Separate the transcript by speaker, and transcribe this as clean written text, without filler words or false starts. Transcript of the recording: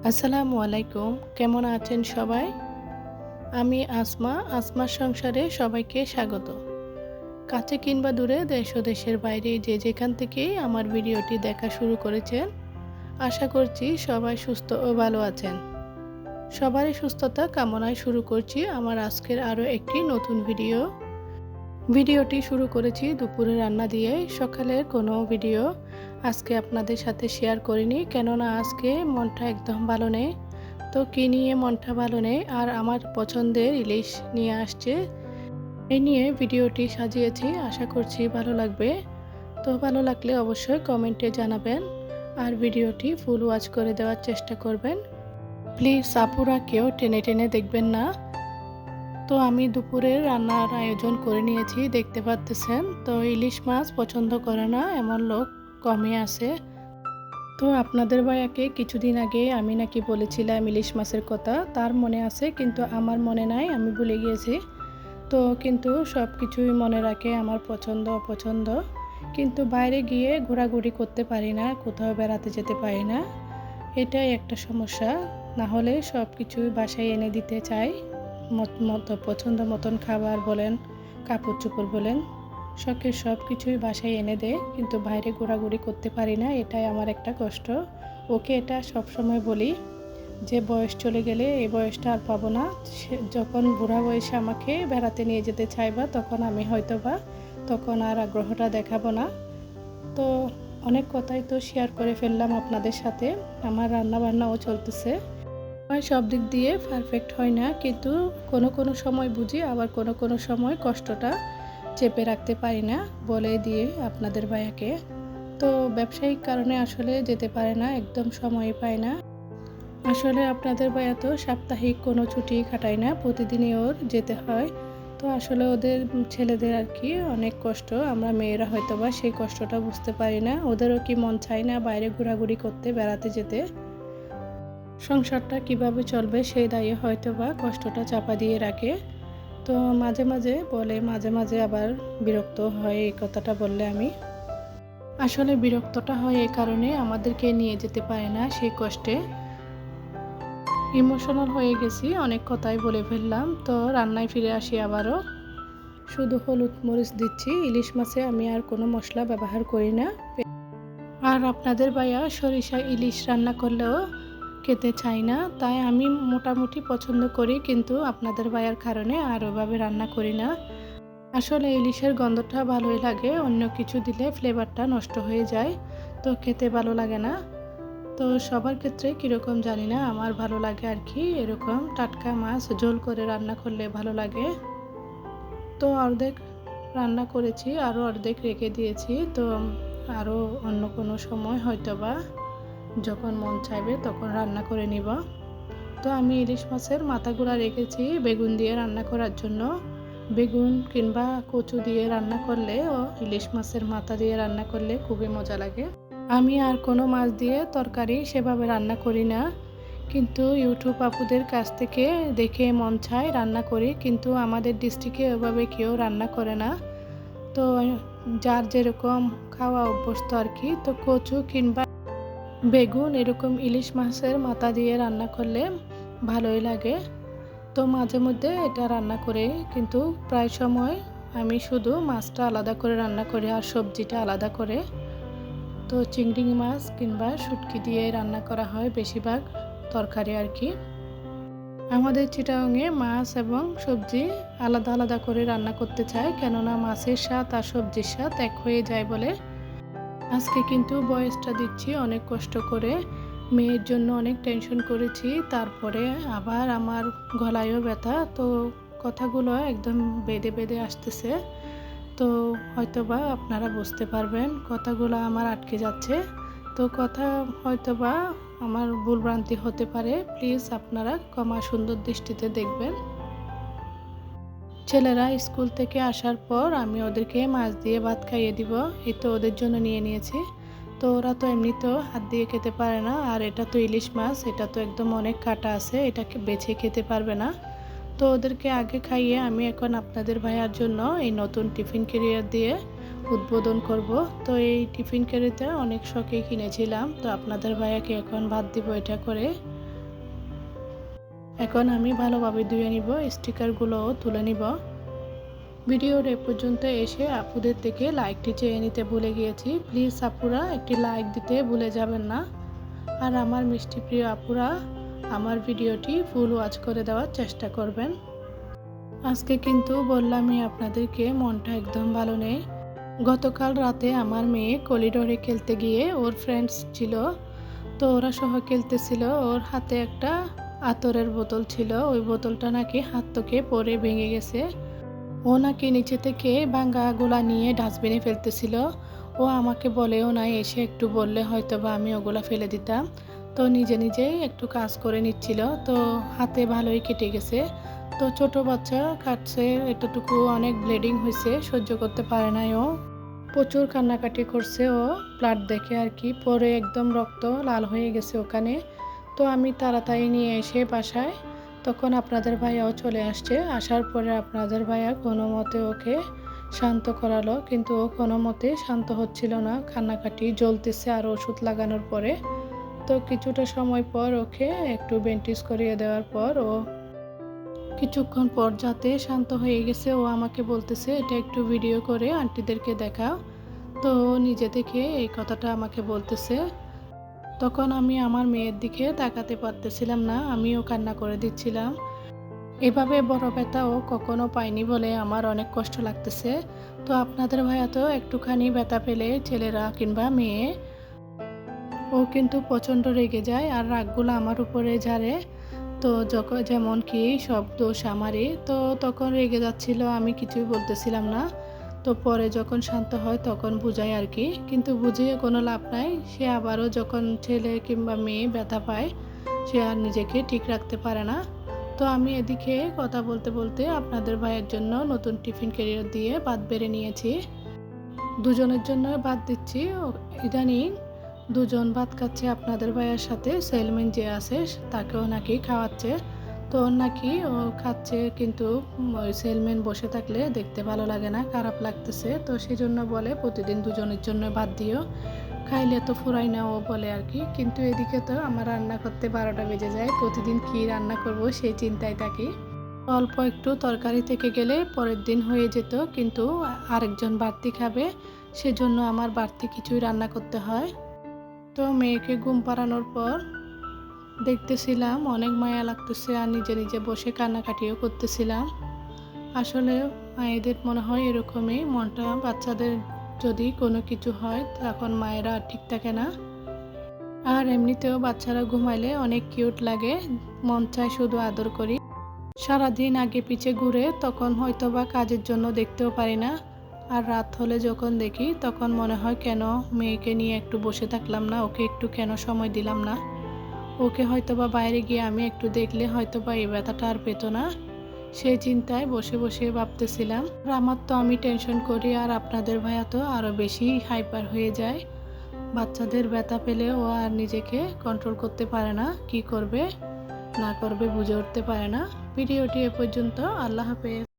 Speaker 1: আসসালামু আলাইকুম। কেমন আছেন সবাই? আমি আসমার সংসারে সবাইকে স্বাগত। কাছে কিংবা দূরে দেশ ও দেশের বাইরে যে যেখান থেকেই আমার ভিডিওটি দেখা শুরু করেছেন, আশা করছি সবাই সুস্থ ও ভালো আছেন। সবারই সুস্থতা কামনায় শুরু করছি আমার আজকের আরও একটি নতুন ভিডিওটি শুরু করেছি দুপুরে রান্না দিয়ে। সকালের কোনো ভিডিও আজকে আপনাদের সাথে শেয়ার করিনি, কেননা আজকে মনটা একদম ভালো নেই। তো কী নিয়ে মনটা ভালো নেই আর আমার পছন্দের ইলিশ নিয়ে আসছে, এই নিয়ে ভিডিওটি সাজিয়েছি। আশা করছি ভালো লাগবে। তো ভালো লাগলে অবশ্যই কমেন্টে জানাবেন আর ভিডিওটি ফুল ওয়াচ করে দেওয়ার চেষ্টা করবেন। প্লিজ আপুরা কেউ টেনে টেনে দেখবেন না। তো আমি দুপুরের রান্নার আয়োজন করে নিয়েছি, দেখতে পাচ্ছেন। তো ইলিশ মাছ পছন্দ করে না এমন লোক কমই আছে। তো আপনাদের ভাইয়াকে কিছুদিন আগে আমি নাকি বলেছিলাম ইলিশ মাছের কথা, তার মনে আছে কিন্তু আমার মনে নাই, আমি ভুলে গিয়েছি। তো কিন্তু সব কিছুই মনে রাখে, আমার পছন্দ অপছন্দ। কিন্তু বাইরে গিয়ে ঘোরাঘুরি করতে পারি না, কোথাও বেড়াতে যেতে পারি না, এটাই একটা সমস্যা। না হলে সব কিছুই বাসায় এনে দিতে চাই, মতো পছন্দ মতন খাবার বলেন, কাপড় চোপড় বলেন, শখের সব কিছুই বাসায় এনে দেয়, কিন্তু বাইরে ঘোরাঘুরি করতে পারি না, এটাই আমার একটা কষ্ট। ওকে এটা সব সময় বলি যে বয়স চলে গেলে এই বয়সটা আর পাবো না। যখন বুড়া বয়সে আমাকে বেড়াতে নিয়ে যেতে চাইবা তখন আমি হয়তোবা তখন আর আগ্রহটা দেখাবো না। তো অনেক কথাই তো শেয়ার করে ফেললাম আপনাদের সাথে। আমার রান্না বান্নাও চলতেছে, সব দিক দিয়ে পারফেক্ট হয় না, কিন্তু কোনো কোনো সময় বুঝি, আবার কোনো কোনো সময় কষ্টটা চেপে রাখতে পারি না বলে দিয়ে আপনাদের ভাইয়াকে। তো ব্যবসায়িক কারণে আসলে যেতে পারে না, একদম সময় পায় না। আসলে আপনাদের ভাইয়া তো সাপ্তাহিক কোনো ছুটি কাটায় না, প্রতিদিনই ওর যেতে হয়। তো আসলে ওদের ছেলেদের আর কি অনেক কষ্ট, আমরা মেয়েরা হয়তো বা সেই কষ্টটা বুঝতে পারি না। ওদেরও কি মন চায় না বাইরে ঘোরাঘুরি করতে, বেড়াতে যেতে? সংসারটা কিভাবে চলবে সেই দায়ে হয়তো বা কষ্টটা চাপা দিয়ে রাখে। তো মাঝে মাঝে বলে, মাঝে মাঝে আবার বিরক্ত হয় এই কথাটা বললে। আমি আসলে বিরক্তটা হয় এই কারণে আমাদেরকে নিয়ে যেতে পারে না, সেই কষ্টে ইমোশনাল হয়ে গেছি, অনেক কথাই বলে ফেললাম। তো রান্নায় ফিরে আসি আবারও। শুধু হলুদ মরিচ দিচ্ছি, ইলিশ মাছে আমি আর কোনো মশলা ব্যবহার করি না। আর আপনাদের ভাইয়া সরিষা ইলিশ রান্না করলেও খেতে চাই না, তাই আমি মোটামুটি পছন্দ করি, কিন্তু আপনাদের ভাইয়ার কারণে আর ওভাবে রান্না করি না। আসলে ইলিশের গন্ধটা ভালোই লাগে, অন্য কিছু দিলে ফ্লেভারটা নষ্ট হয়ে যায়, তো খেতে ভালো লাগে না। তো সবার ক্ষেত্রে কীরকম জানি না, আমার ভালো লাগে আর কি, এরকম টাটকা মাছ ঝোল করে রান্না করলে ভালো লাগে। তো অর্ধেক রান্না করেছি, আরও অর্ধেক রেখে দিয়েছি। তো আরও অন্য কোনো সময় হয়তোবা যখন মন চাইবে তখন রান্না করে নিব। তো আমি ইলিশ মাছের মাথাগুলো রেখেছি বেগুন দিয়ে রান্না করার জন্য। বেগুন কিংবা কচু দিয়ে রান্না করলে ও ইলিশ মাছের মাথা দিয়ে রান্না করলে খুবই মজা লাগে। আমি আর কোনো মাছ দিয়ে তরকারি সেভাবে রান্না করি না, কিন্তু ইউটিউব আপুদের কাছ থেকে দেখে মন চায় রান্না করি, কিন্তু আমাদের ডিস্ট্রিক্টে ওভাবে কেউ রান্না করে না। তো যার যেরকম খাওয়া অভ্যস্ত আর কি। তো কচু কিংবা বেগুন এরকম ইলিশ মাছের মাথা দিয়ে রান্না করলে ভালোই লাগে। তো মাঝে মধ্যে এটা রান্না করে, কিন্তু প্রায় সময় আমি শুধু মাছটা আলাদা করে রান্না করি আর সবজিটা আলাদা করে। তো চিংড়ি মাছ কিংবা শুটকি দিয়ে রান্না করা হয় বেশিরভাগ তরকারি আর কি। আমাদের চিটাগাংয়ে মাছ এবং সবজি আলাদা আলাদা করে রান্না করতে চায়, কেননা মাছের স্বাদ আর সবজির স্বাদ এক হয়ে যায় বলে। আজকে কিন্তু ভয়েসটা দিচ্ছি অনেক কষ্ট করে, মেয়ের জন্য অনেক টেনশন করেছি, তারপরে আবার আমার গলায়ও ব্যথা, তো কথাগুলো একদম বেঁধে বেঁধে আসতেছে। তো হয়তোবা আপনারা বুঝতে পারবেন কথাগুলো আমার আটকে যাচ্ছে। তো কথা হয়তোবা আমার ভুলভ্রান্তি হতে পারে, প্লিজ আপনারা ক্ষমা সুন্দর দৃষ্টিতে দেখবেন। ছেলেরা স্কুল থেকে আসার পর আমি ওদেরকে মাছ দিয়ে ভাত খাইয়ে দিব, এই তো ওদের জন্য নিয়ে নিয়েছি। তো ওরা তো এমনিতেও হাত দিয়ে খেতে পারে না, আর এটা তো ইলিশ মাছ, এটা তো একদম অনেক কাঁটা আছে, এটাকে বেছে খেতে পারবে না। তো ওদেরকে আগে খাইয়ে আমি এখন আপনাদের ভাইয়ার জন্য এই নতুন টিফিন ক্যারিয়ার দিয়ে উদ্বোধন করব। তো এই টিফিন ক্যারিয়ারটা অনেক শখে কিনেছিলাম, তো আপনাদের ভাইয়াকে এখন ভাত দিব এটা করে। এখন আমি ভালোভাবে ধুয়ে নিব, স্টিকারগুলোও তুলে নিব। ভিডিওর এ পর্যন্ত এসে আপুদের থেকে লাইকটি চেয়ে নিতে ভুলে গিয়েছি। প্লিজ আপুরা একটি লাইক দিতে ভুলে যাবেন না। আর আমার মিষ্টি প্রিয় আপুরা আমার ভিডিওটি ফুল ওয়াচ করে দেওয়ার চেষ্টা করবেন। আজকে কিন্তু বললামই আপনাদেরকে মনটা একদম ভালো নেই। গতকাল রাতে আমার মেয়ে করিডোরে খেলতে গিয়ে ওর ফ্রেন্ডস ছিল, তো ওরা সহ খেলতেছিল। ওর হাতে একটা আতরের বোতল ছিল, ওই বোতলটা নাকি হাত থেকে পড়ে ভেঙে গেছে। ও নাকি নিচে থেকে ভাঙ্গাগুলা নিয়ে ডাস্টবিনে ফেলতেছিল। ও আমাকে বলেও নাই, এসে একটু বললে হয়তো বা আমি ওগুলা ফেলে দিতাম। তো নিজে নিজেই একটু কাজ করে নিচ্ছিল, তো হাতে ভালোই কেটে গেছে। তো ছোট বাচ্চা কাটছে, এতটুকু অনেক ব্লিডিং হয়েছে, সহ্য করতে পারে নাই। ও প্রচুর কান্নাকাটি করছে, ও ব্লাড দেখে আর কি, পরে একদম রক্ত লাল হয়ে গেছে ওখানে। তো আমি তাড়াতাড়ি নিয়ে এসে বাসায়, তখন আপনাদের ভাইয়াও চলে আসছে। আসার পরে আপনাদের ভাইয়া কোনো মতে ওকে শান্ত করালো, কিন্তু ও কোনো মতে শান্ত হচ্ছিল না, কান্নাকাটি জ্বলতেছে আর ওষুধ লাগানোর পরে। তো কিছুটা সময় পর ওকে একটু ব্যান্ডেজ করিয়ে দেওয়ার পর ও কিছুক্ষণ পর যাতে শান্ত হয়ে গেছে, ও আমাকে বলতেছে এটা একটু ভিডিও করে আন্টিদেরকে দেখাও। তো ও নিজে থেকে এই কথাটা আমাকে বলতেছে। তখন আমি আমার মেয়ের দিকে তাকাতে পারতেছিলাম না, আমিও কান্না করে দিচ্ছিলাম। এভাবে বড় ব্যথা ও কখনো পাইনি বলে আমার অনেক কষ্ট লাগতেছে। তো আপনাদের ভাইয়া তো একটুখানি ব্যথা পেলে ছেলেরা কিংবা মেয়ে, ও কিন্তু প্রচণ্ড রেগে যায় আর রাগগুলো আমার উপরে ঝাড়ে। তো যখন যেমন কি সব দোষ আমারই, তো তখন রেগে যাচ্ছিল, আমি কিছুই বলতেছিলাম না। তো পরে যখন শান্ত হয় তখন বুঝাই আর কি, কিন্তু বুঝিয়ে কোনো লাভ নাই। সে আবারও যখন ছেলে কিংবা মেয়ে ব্যথা পায়, সে আর নিজেকে ঠিক রাখতে পারে না। তো আমি এদিকে কথা বলতে বলতে আপনাদের ভাইয়ের জন্য নতুন টিফিন ক্যারিয়ার দিয়ে ভাত বেড়ে নিয়েছি। দুজনের জন্য ভাত দিচ্ছি। ইদানিং দুজন ভাত খাচ্ছে আপনাদের ভাইয়ের সাথে, সেলম্যান যে আছে তাকেও নাকি খাওয়াচ্ছে। তো ওর নাকি ও খাচ্ছে, কিন্তু ওই সেলম্যান বসে থাকলে দেখতে ভালো লাগে না, খারাপ লাগতেছে। তো সেই জন্য বলে প্রতিদিন দুজনের জন্য ভাত দিও, খাইলে তো ফুরাই না ও বলে আর কি। কিন্তু এদিকে তো আমার রান্না করতে 12টা বেজে যায়, প্রতিদিন কী রান্না করব সেই চিন্তায় থাকি। অল্প একটু তরকারি থেকে গেলে পরের দিন হয়ে যেত, কিন্তু আরেকজন বাড়তি খাবে, সেজন্য আমার বাড়তি কিছুই রান্না করতে হয়। তো মেয়েকে ঘুম পাড়ানোর পর দেখতেছিলাম অনেক মায়া লাগতেছে, আর নিজে নিজে বসে কান্নাকাটিও করতেছিলাম। আসলে মায়েদের মনে হয় এরকমই, মনটা বাচ্চাদের যদি কোনো কিছু হয় তখন মায়েরা আর ঠিক থাকে না। আর এমনিতেও বাচ্চারা ঘুমাইলে অনেক কিউট লাগে, মন চায় শুধু আদর করি। সারাদিন আগে পিছে ঘুরে তখন হয়তো বা কাজের জন্য দেখতেও পারি না। আর রাত হলে যখন দেখি তখন মনে হয় কেন মেয়েকে নিয়ে একটু বসে থাকলাম না, ওকে একটু কেন সময় দিলাম না। ওকে হয়তো বা বাইরে গিয়ে আমি একটু দেখলে হয়তো বা এই ব্যথাটা আর পেতো না, সেই চিন্তায় বসে বসে ভাবতেছিলাম। আর আমার তো আমি টেনশন করি, আর আপনাদের ভাইয়া তো আরও বেশি হাইপার হয়ে যায়। বাচ্চাদের ব্যথা পেলে ও আর নিজেকে কন্ট্রোল করতে পারে না, কি করবে না করবে বুঝে উঠতে পারে না। ভিডিওটি এ পর্যন্ত। আল্লাহ হাফেজ।